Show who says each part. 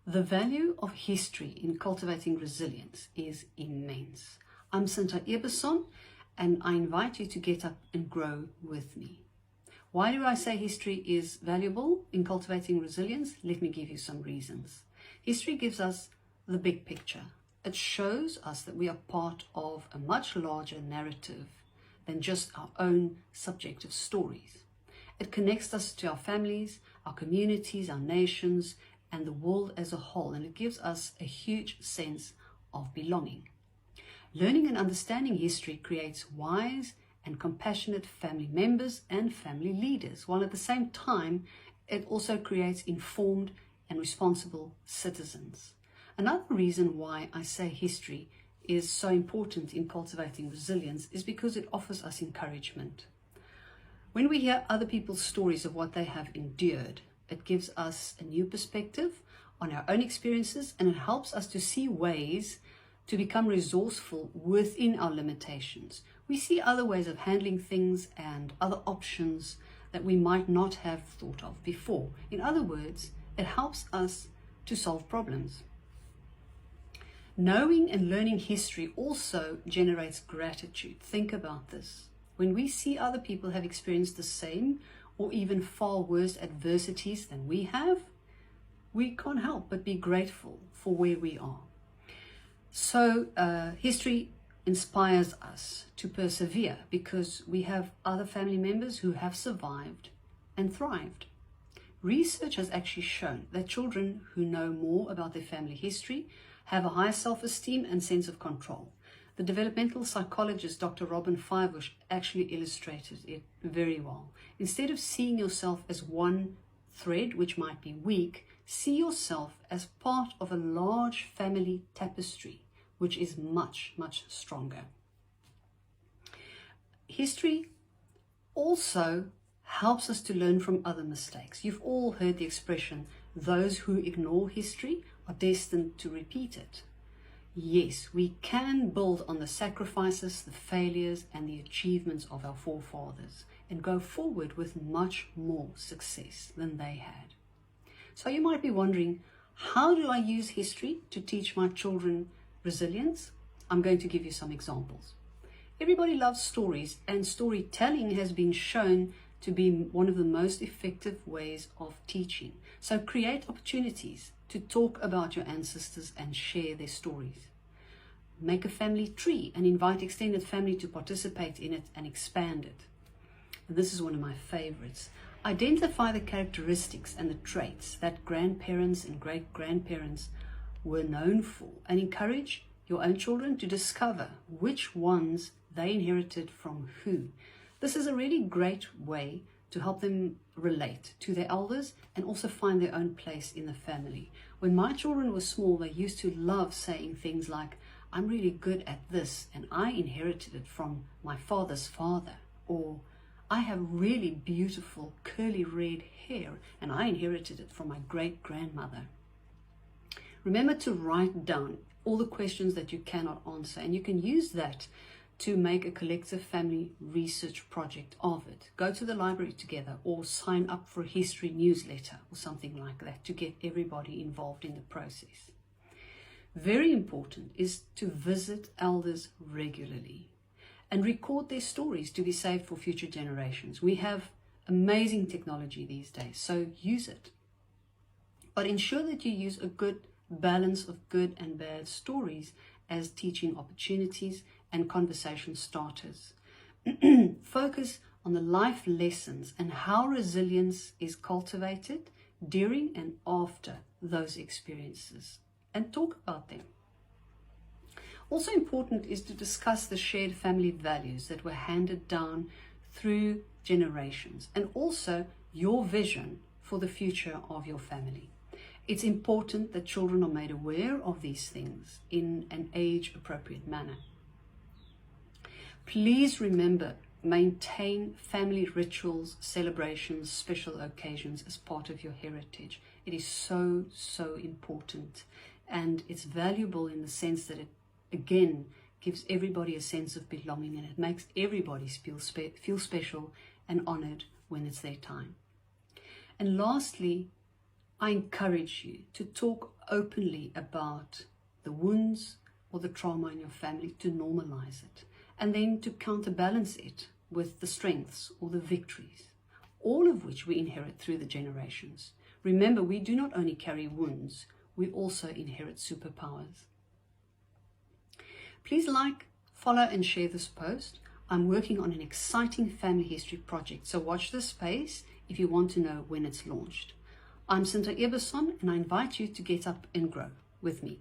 Speaker 1: The value of history in cultivating resilience is immense. I'm Sinta Ebersohn, and I invite you to get up and grow with me. Why do I say history is valuable in cultivating resilience? Let me give you some reasons. History gives us the big picture. It shows us that we are part of a much larger narrative than just our own subjective stories. It connects us to our families, our communities, our nations, and the world as a whole, and it gives us a huge sense of belonging. Learning and understanding history creates wise and compassionate family members and family leaders, while at the same time it also creates informed and responsible citizens. Another reason why I say history is so important in cultivating resilience is because it offers us encouragement. When we hear other people's stories of what they have endured, it gives us a new perspective on our own experiences, and it helps us to see ways to become resourceful within our limitations. We see other ways of handling things and other options that we might not have thought of before. In other words, it helps us to solve problems. Knowing and learning history also generates gratitude. Think about this. When we see other people have experienced the same or even far worse adversities than we have, we can't help but be grateful for where we are. So history inspires us to persevere because we have other family members who have survived and thrived. Research has actually shown that children who know more about their family history have a higher self-esteem and sense of control. The developmental psychologist Dr. Robin Fivush actually illustrated it very well. Instead of seeing yourself as one thread which might be weak, see yourself as part of a large family tapestry which is much, much stronger. History also helps us to learn from other mistakes. You've all heard the expression, those who ignore history are destined to repeat it. Yes, we can build on the sacrifices, the failures, and the achievements of our forefathers and go forward with much more success than they had. So you might be wondering, how do I use history to teach my children resilience? I'm going to give you some examples. Everybody loves stories, and storytelling has been shown to be one of the most effective ways of teaching. So create opportunities to talk about your ancestors and share their stories. Make a family tree and invite extended family to participate in it and expand it. And this is one of my favorites. Identify the characteristics and the traits that grandparents and great-grandparents were known for, and encourage your own children to discover which ones they inherited from who. This is a really great way to help them relate to their elders and also find their own place in the family. When my children were small, they used to love saying things like, I'm really good at this and I inherited it from my father's father, or I have really beautiful curly red hair and I inherited it from my great-grandmother. Remember to write down all the questions that you cannot answer, and you can use that to make a collective family research project of it. Go to the library together or sign up for a history newsletter or something like that to get everybody involved in the process. Very important is to visit elders regularly and record their stories to be saved for future generations. We have amazing technology these days, so use it. But ensure that you use a good balance of good and bad stories as teaching opportunities and conversation starters. Focus on the life lessons and how resilience is cultivated during and after those experiences, and talk about them. Also important is to discuss the shared family values that were handed down through generations, and also your vision for the future of your family. It's important that children are made aware of these things in an age-appropriate manner. Please remember, maintain family rituals, celebrations, special occasions as part of your heritage. It is so, so important, and it's valuable in the sense that it, again, gives everybody a sense of belonging, and it makes everybody feel special and honored when it's their time. And lastly, I encourage you to talk openly about the wounds or the trauma in your family, to normalize it, and then to counterbalance it with the strengths or the victories, all of which we inherit through the generations. Remember, we do not only carry wounds, we also inherit superpowers. Please like, follow and share this post. I'm working on an exciting family history project, so watch this space if you want to know when it's launched. I'm Sinta Ebersohn, and I invite you to get up and grow with me.